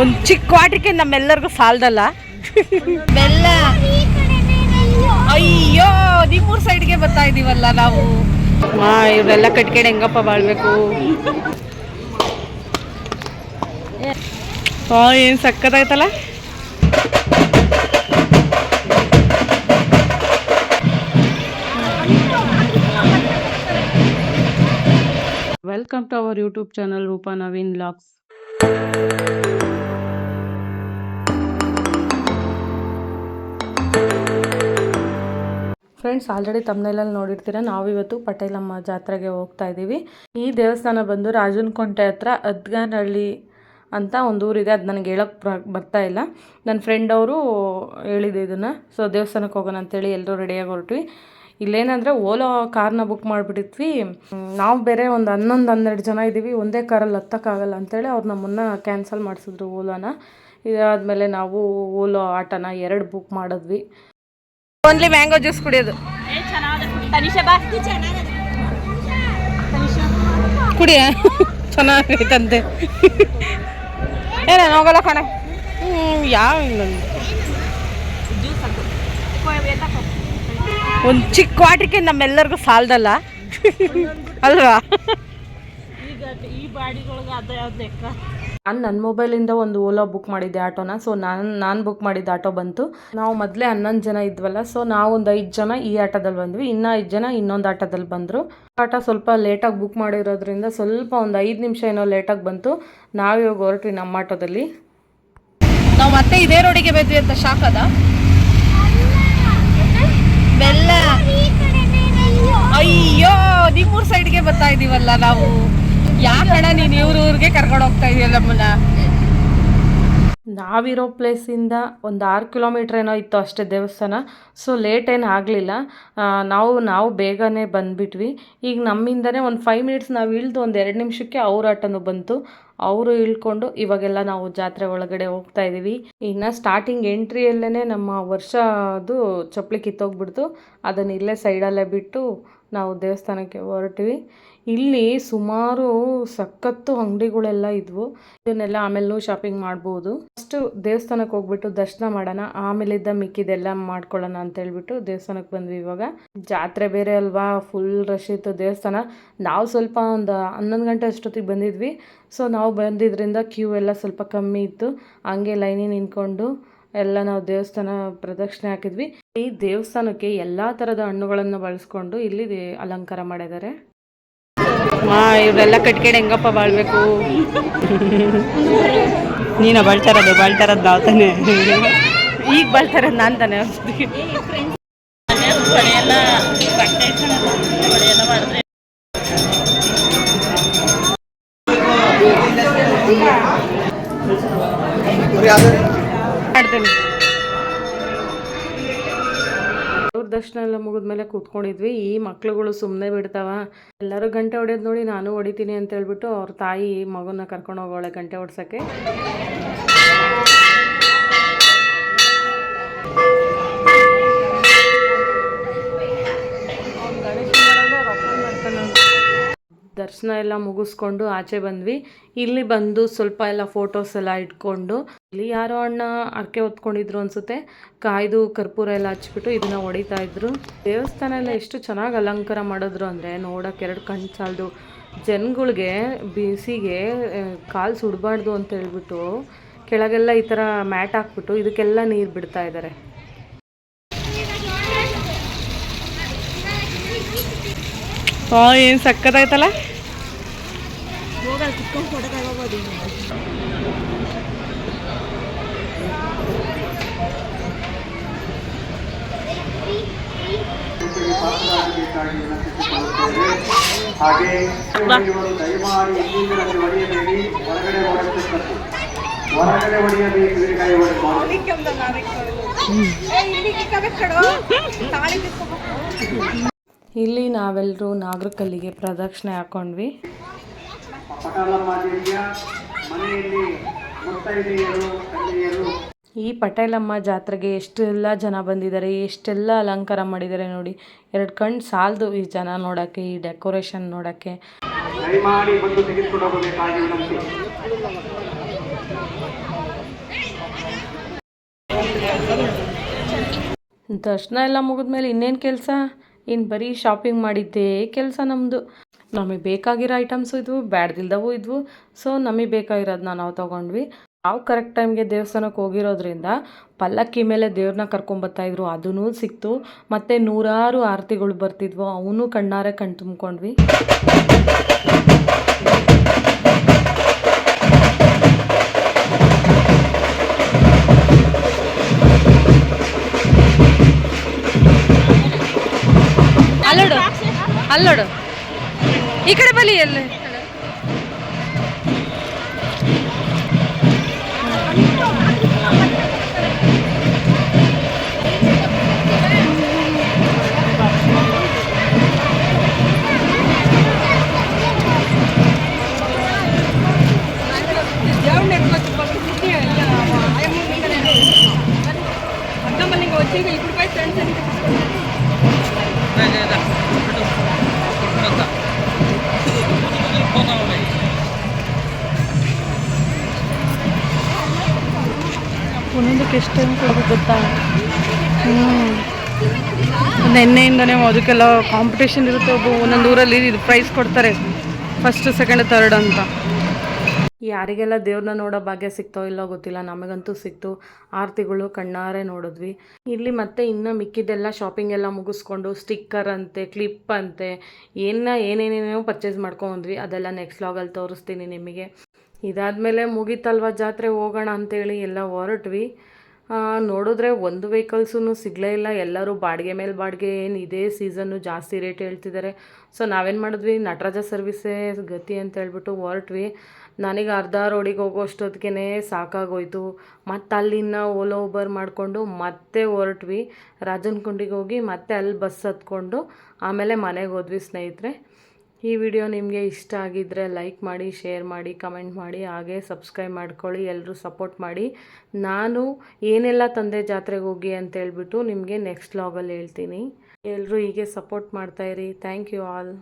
ಒಂದು ಚಿಕ್ಕ ವಾಟಕ್ಕೆ ನಮ್ಮೆಲ್ಲರಿಗೂ ಸಾಲದಲ್ಲ. ಬೆಲ್ಲ ಅಯ್ಯೋ ನಿಮ್ಮೂರ್ ಸೈಡ್ಗೆ ಬರ್ತಾ ಇದೀವಲ್ಲ ನಾವು. ಇವರೆಲ್ಲ ಕಟ್ಕೊಂಡು ಹೆಂಗಪ್ಪ ಬಾಳ್ಬೇಕು. ಏನು ಸಕ್ಕತ್ತಾಯ್ತಲ್ಲ. Welcome to our YouTube channel Roopa Naveen vlogs. Friends, already ತಮ್ಮನೇಲಲ್ಲಿ ನೋಡಿರ್ತೀರ, ನಾವಿವತ್ತು ಪಟೇಲಮ್ಮ ಜಾತ್ರೆಗೆ ಹೋಗ್ತಾ ಇದ್ದೀವಿ. ಈ ದೇವಸ್ಥಾನ ಬಂದು ರಾಜನಕುಂಟೆ ಹತ್ರ ಅದ್ಗಾನಹಳ್ಳಿ ಅಂತ ಒಂದು ಊರಿದೆ. ಅದು ನನಗೆ ಹೇಳೋಕ್ಕೆ ಬರ್ತಾ ಇಲ್ಲ. ನನ್ನ ಫ್ರೆಂಡ್ ಅವರು ಹೇಳಿದೆ ಇದನ್ನು. ಸೊ ದೇವಸ್ಥಾನಕ್ಕೆ ಹೋಗೋಣ ಅಂತೇಳಿ ಎಲ್ಲರೂ ರೆಡಿಯಾಗಿ ಹೊರಟ್ವಿ. ಇಲ್ಲೇನಂದರೆ ಓಲೋ ಕಾರ್ನ ಬುಕ್ ಮಾಡಿಬಿಟ್ಟಿದ್ವಿ. ನಾವು ಬೇರೆ ಒಂದು 11-12 ಜನ ಇದ್ದೀವಿ. ಒಂದೇ ಕಾರಲ್ಲಿ ಹತ್ತಕ್ಕಾಗಲ್ಲ ಅಂತೇಳಿ ಅವ್ರು ನಮ್ಮನ್ನು ಕ್ಯಾನ್ಸಲ್ ಮಾಡಿಸಿದ್ರು ಓಲೋನ. ಇದಾದಮೇಲೆ ನಾವು ಓಲೋ ಆಟೋನ 2 ಬುಕ್ ಮಾಡಿದ್ವಿ. ಓನ್ಲಿ ಮ್ಯಾಂಗೋ ಜ್ಯೂಸ್ ಕುಡಿಯೋದು. ಕುಡಿಯ ಚೆನ್ನಾಗೈತಂತೆ. ಏನೇನು ಹೋಗಲ್ಲ ಕಣ. ಯಾವ ಒಂದು ಚಿಕ್ಕ ವಾಟಕ್ಕೆ ನಮ್ಮೆಲ್ಲರಿಗೂ ಸಾಲದಲ್ಲ ಅಲ್ವಾ? ನಾನು ನನ್ನ ಮೊಬೈಲಿಂದ ಒಂದು ಓಲಾ ಬುಕ್ ಮಾಡಿದ್ದೆ ಆಟೋನ. ಸೊ ನಾನು ಬುಕ್ ಮಾಡಿದ್ದ ಆಟೋ ಬಂತು. ನಾವು ಮೊದಲೇ 11 ಜನ ಇದ್ವಲ್ಲ. ಸೊ ನಾವು ಒಂದು 5 ಜನ ಈ ಆಟೋದಲ್ಲಿ ಬಂದ್ವಿ. ಇನ್ನೂ 5 ಜನ ಇನ್ನೊಂದು ಆಟೋದಲ್ಲಿ ಬಂದರು. ಆಟೋ ಸ್ವಲ್ಪ ಲೇಟಾಗಿ ಬುಕ್ ಮಾಡಿರೋದ್ರಿಂದ ಸ್ವಲ್ಪ ಒಂದು 5 ನಿಮಿಷ ಏನೋ ಲೇಟಾಗಿ ಬಂತು. ನಾವಿವಾಗ ಹೊರಟ್ವಿ ನಮ್ಮ ಆಟೋದಲ್ಲಿ. ನಾವು ಮತ್ತೆ ಇದೇ ರೋಡಿಗೆ ಬಂದ್ವಿ ಅಂತ ಶಾಕ್ ಅದ. ಬೆಲ್ಲ ಅಯ್ಯೋ ನಿಮ್ಮೂರ್ ಸೈಡ್ಗೆ ಬರ್ತಾ ಇದೀವಲ್ಲ ನಾವು. ಯಾಕಣ್ಣ ನೀನು ಊರಿಗೆ ಕರ್ಕೊಂಡು ಹೋಗ್ತಾ ಇದೆಯಲ್ಲ ನಮ್ಮನ್ನ. ನಾವಿರೋ ಪ್ಲೇಸಿಂದ ಒಂದು 6 ಕಿಲೋಮೀಟ್ರ್ ಏನೋ ಇತ್ತು ಅಷ್ಟೇ ದೇವಸ್ಥಾನ. ಸೊ ಲೇಟ್ ಏನು ಆಗಲಿಲ್ಲ. ನಾವು ಬೇಗನೆ ಬಂದುಬಿಟ್ವಿ. ಈಗ ನಮ್ಮಿಂದನೇ ಒಂದು 5 ಮಿನಿಟ್ಸ್ ನಾವು ಇಳಿದು ಒಂದು 2 ನಿಮಿಷಕ್ಕೆ ಅವ್ರ ಆಟೋನು ಬಂತು. ಅವರು ಇಳ್ಕೊಂಡು ಇವಾಗೆಲ್ಲ ನಾವು ಜಾತ್ರೆ ಒಳಗಡೆ ಹೋಗ್ತಾ ಇದ್ದೀವಿ. ಇನ್ನು ಸ್ಟಾರ್ಟಿಂಗ್ ಎಂಟ್ರಿಯಲ್ಲೇ ನಮ್ಮ ವರ್ಷದ್ದು ಚಪ್ಪಲಿ ಕಿತ್ತೋಗ್ಬಿಡ್ತು. ಅದನ್ನು ಇಲ್ಲೇ ಸೈಡಲ್ಲೇ ಬಿಟ್ಟು ನಾವು ದೇವಸ್ಥಾನಕ್ಕೆ ಹೊರಟ್ವಿ. ಇಲ್ಲಿ ಸುಮಾರು ಸಖತ್ತು ಅಂಗಡಿಗಳೆಲ್ಲ ಇದ್ವು. ಇದನ್ನೆಲ್ಲ ಆಮೇಲೆ ಶಾಪಿಂಗ್ ಮಾಡ್ಬೋದು. ಫಸ್ಟು ದೇವಸ್ಥಾನಕ್ಕೆ ಹೋಗ್ಬಿಟ್ಟು ದರ್ಶನ ಮಾಡೋಣ, ಆಮೇಲಿದ್ದ ಮಿಕ್ಕಿದೆಲ್ಲ ಮಾಡ್ಕೊಳ್ಳೋಣ ಅಂತ ಹೇಳ್ಬಿಟ್ಟು ದೇವಸ್ಥಾನಕ್ಕೆ ಬಂದ್ವಿ. ಇವಾಗ ಜಾತ್ರೆ ಬೇರೆ ಅಲ್ವಾ, ಫುಲ್ ರಶ್ ಇತ್ತು ದೇವಸ್ಥಾನ. ನಾವು ಸ್ವಲ್ಪ ಒಂದು 11 ಗಂಟೆ ಅಷ್ಟೊತ್ತಿಗೆ ಬಂದಿದ್ವಿ. ಸೊ ನಾವು ಬಂದಿದ್ದರಿಂದ ಕ್ಯೂ ಎಲ್ಲ ಸ್ವಲ್ಪ ಕಮ್ಮಿ ಇತ್ತು. ಹಂಗೆ ಲೈನಿಗೆ ನಿಂತ್ಕೊಂಡು ಎಲ್ಲ ನಾವು ದೇವಸ್ಥಾನ ಪ್ರದಕ್ಷಿಣೆ ಹಾಕಿದ್ವಿ. ಈ ದೇವಸ್ಥಾನಕ್ಕೆ ಎಲ್ಲ ಥರದ ಹಣ್ಣುಗಳನ್ನು ಬಳಸ್ಕೊಂಡು ಇಲ್ಲಿ ಅಲಂಕಾರ ಮಾಡಿದ್ದಾರೆ. ಇವರೆಲ್ಲ ಕಟ್ಕೊಂಡು ಹೆಂಗಪ್ಪ ಬಾಳ್ಬೇಕು. ನೀನು ಬಾಳ್ತಾರದು ನಾವು ತಾನೆ. ಈಗ ಬಾಳ್ತಾರದು ನಾನು ತಾನೆ. ಮಾಡ್ತೇನೆ. ಅವ್ರ ದರ್ಶನ ಎಲ್ಲ ಮುಗಿದ್ಮೇಲೆ ಕೂತ್ಕೊಂಡಿದ್ವಿ. ಈ ಮಕ್ಳುಗಳು ಸುಮ್ಮನೆ ಬಿಡ್ತಾವ. ಎಲ್ಲರೂ ಗಂಟೆ ಹೊಡೆಯೋದು ನೋಡಿ ನಾನು ಹೊಡಿತೀನಿ ಅಂತ ಹೇಳ್ಬಿಟ್ಟು ಅವ್ರ ತಾಯಿ ಮಗನ ಕರ್ಕೊಂಡು ಹೋಗೋಳೆ ಗಂಟೆ ಹೊಡ್ಸೋಕ್ಕೆ. ದರ್ಶನ ಎಲ್ಲ ಮುಗಿಸ್ಕೊಂಡು ಆಚೆ ಬಂದ್ವಿ. ಇಲ್ಲಿ ಬಂದು ಸ್ವಲ್ಪ ಎಲ್ಲ ಫೋಟೋಸ್ ಎಲ್ಲ ಇಟ್ಕೊಂಡು, ಇಲ್ಲಿ ಯಾರೋ ಅಣ್ಣ ಅರ್ಕೆ ಹೊತ್ಕೊಂಡಿದ್ರು ಅನ್ಸುತ್ತೆ. ಕಾಯ್ದು ಕರ್ಪೂರ ಎಲ್ಲ ಹಚ್ಬಿಟ್ಟು ಇದನ್ನ ಹೊಡಿತಾ ಇದ್ರು. ದೇವಸ್ಥಾನ ಎಲ್ಲ ಎಷ್ಟು ಚೆನ್ನಾಗಿ ಅಲಂಕಾರ ಮಾಡಿದ್ರು ಅಂದರೆ ನೋಡೋಕೆ 2 ಕಣ್ಣು ಸಾಲದು. ಜನಗಳಿಗೆ ಬಿಸಿಗೆ ಕಾಲು ಸುಡಬಾರ್ದು ಅಂತ ಹೇಳ್ಬಿಟ್ಟು ಕೆಳಗೆಲ್ಲ ಈ ಥರ ಮ್ಯಾಟ್ ಹಾಕ್ಬಿಟ್ಟು ಇದಕ್ಕೆಲ್ಲ ನೀರು ಬಿಡ್ತಾ ಇದ್ದಾರೆ. ಏನು ಸಕ್ಕತ್ತಾಯ್ತಲ್ಲ. ಹಾಗೆ ದಯಮಾಡಿ ಇಂದಿನಲ್ಲಿ ಹೊಡೆಯಬೇಡಿ, ಹೊರಗಡೆ ಹೊಡೆಯಬೇಕು. ಇಲ್ಲಿ ನಾವೆಲ್ಲರೂ ನಾಗರಕಲ್ಲಿಗೆ ಪ್ರದಕ್ಷಿಣೆ ಹಾಕೊಂಡ್ವಿ. ಈ ಪಟೇಲಮ್ಮ ಜಾತ್ರೆಗೆ ಎಷ್ಟೆಲ್ಲ ಜನ ಬಂದಿದ್ದಾರೆ, ಎಷ್ಟೆಲ್ಲ ಅಲಂಕಾರ ಮಾಡಿದ್ದಾರೆ ನೋಡಿ. 2 ಕಣ್ಣು ಸಾಲದು ಈ ಜನ ನೋಡೋಕ್ಕೆ, ಈ ಡೆಕೋರೇಷನ್ ನೋಡೋಕ್ಕೆ. ದರ್ಶನ ಎಲ್ಲ ಮುಗಿದ್ಮೇಲೆ ಇನ್ನೇನು ಕೆಲಸ, ಇನ್ನು ಬರೀ ಶಾಪಿಂಗ್ ಮಾಡಿದ್ದೇ ಕೆಲಸ ನಮ್ಮದು. ನಮಗೆ ಬೇಕಾಗಿರೋ ಐಟಮ್ಸು ಇದ್ವು, ಬ್ಯಾಡ್ದಿಲ್ದವು ಇದ್ವು. ಸೊ ನಮಗೆ ಬೇಕಾಗಿರೋದನ್ನ ನಾವು ತೊಗೊಂಡ್ವಿ. ನಾವು ಕರೆಕ್ಟ್ ಟೈಮ್ಗೆ ದೇವಸ್ಥಾನಕ್ಕೆ ಹೋಗಿರೋದ್ರಿಂದ ಪಲ್ಲಕ್ಕಿ ಮೇಲೆ ದೇವ್ರನ್ನ ಕರ್ಕೊಂಬರ್ತಾಯಿದ್ರು, ಅದೂ ಸಿಕ್ತು. ಮತ್ತು ನೂರಾರು ಆರತಿಗಳು ಬರ್ತಿದ್ವು, ಅವನು ಕಣ್ಣಾರೆ ಕಣ್ ತುಂಬ್ಕೊಂಡ್ವಿ. ಅಲ್ಲೋಡು ಈ ಕಡೆ ಬಲಿ ಎಲ್ಲ ಒಂದೊಂದಕ್ಕೆ ಎಷ್ಟು ಟೈಮ್ ಕೊಡೋದು ಗೊತ್ತಾ? ನೆನ್ನೆಯಿಂದನೇ ಅದಕ್ಕೆಲ್ಲ ಕಾಂಪಿಟೇಷನ್ ಇರುತ್ತೆ. ಒಂದೊಂದು ಊರಲ್ಲಿ ಇದು ಪ್ರೈಸ್ ಕೊಡ್ತಾರೆ, ಫಸ್ಟ್ ಸೆಕೆಂಡ್ ಥರ್ಡ್ ಅಂತ. ಯಾರಿಗೆಲ್ಲ ದೇವ್ರನ್ನ ನೋಡೋ ಭಾಗ್ಯ ಸಿಗ್ತೋ ಇಲ್ಲೋ ಗೊತ್ತಿಲ್ಲ, ನಮಗಂತೂ ಸಿಕ್ತು. ಆರತಿಗಳು ಕಣ್ಣಾರೆ ನೋಡಿದ್ವಿ. ಇಲ್ಲಿ ಮತ್ತೆ ಇನ್ನು ಮಿಕ್ಕಿದ್ದೆಲ್ಲ ಶಾಪಿಂಗ್ ಎಲ್ಲ ಮುಗಿಸ್ಕೊಂಡು ಸ್ಟಿಕ್ಕರ್ ಅಂತೆ, ಕ್ಲಿಪ್ ಅಂತೆ, ಏನೇನೇನೋ ಪರ್ಚೇಸ್ ಮಾಡ್ಕೊಂಡ್ವಿ. ಅದೆಲ್ಲ ನೆಕ್ಸ್ಟ್ ವ್ಲಾಗಲ್ಲಿ ತೋರಿಸ್ತೀನಿ ನಿಮಗೆ. ಇದಾದಮೇಲೆ ಮುಗೀತಲ್ವ ಜಾತ್ರೆ, ಹೋಗೋಣ ಅಂತೇಳಿ ಎಲ್ಲ ಹೊರಟ್ವಿ. ನೋಡಿದ್ರೆ ಒಂದು ವೆಹಿಕಲ್ಸೂ ಸಿಗಲೇ ಇಲ್ಲ. ಎಲ್ಲರೂ ಬಾಡಿಗೆ ಮೇಲೆ ಬಾಡಿಗೆ, ಏನು ಇದೇ ಸೀಸನ್ನು ಜಾಸ್ತಿ ರೇಟ್ ಹೇಳ್ತಿದ್ದಾರೆ. ಸೊ ನಾವೇನು ಮಾಡಿದ್ವಿ, ನಟರಾಜ ಸರ್ವಿಸೇ ಗತಿ ಅಂತ ಹೇಳ್ಬಿಟ್ಟು ಹೊರಟ್ವಿ. ನನಗೆ ಅರ್ಧ ರೋಡಿಗೆ ಹೋಗೋಷ್ಟೊತ್ತಿಗೆ ಸಾಕಾಗೋಯ್ತು. ಮತ್ತು ಅಲ್ಲಿಂದ ಓಲೋ ಊಬರ್ ಮಾಡಿಕೊಂಡು ಮತ್ತೆ ಹೊರಟ್ವಿ. ರಾಜನಕುಂಡಿಗೆ ಹೋಗಿ ಮತ್ತೆ ಅಲ್ಲಿ ಬಸ್ ಹತ್ಕೊಂಡು ಆಮೇಲೆ ಮನೆಗೆ ಹೋದ್ವಿ ಸ್ನೇಹಿತರೆ. ಈ ವಿಡಿಯೋ ನಿಮಗೆ ಇಷ್ಟ ಆಗಿದ್ದರೆ ಲೈಕ್ ಮಾಡಿ, ಶೇರ್ ಮಾಡಿ, ಕಮೆಂಟ್ ಮಾಡಿ, ಹಾಗೆ ಸಬ್ಸ್ಕ್ರೈಬ್ ಮಾಡ್ಕೊಳ್ಳಿ. ಎಲ್ಲರೂ ಸಪೋರ್ಟ್ ಮಾಡಿ. ನಾನು ಏನೆಲ್ಲ ತಂದೆ ಜಾತ್ರೆಗೆ ಹೋಗಿ ಅಂತೇಳ್ಬಿಟ್ಟು ನಿಮಗೆ ನೆಕ್ಸ್ಟ್ ವ್ಲಾಗಲ್ಲಿ ಹೇಳ್ತೀನಿ. ಎಲ್ಲರೂ ಹೀಗೆ ಸಪೋರ್ಟ್ ಮಾಡ್ತಾಯಿರಿ. Thank you all.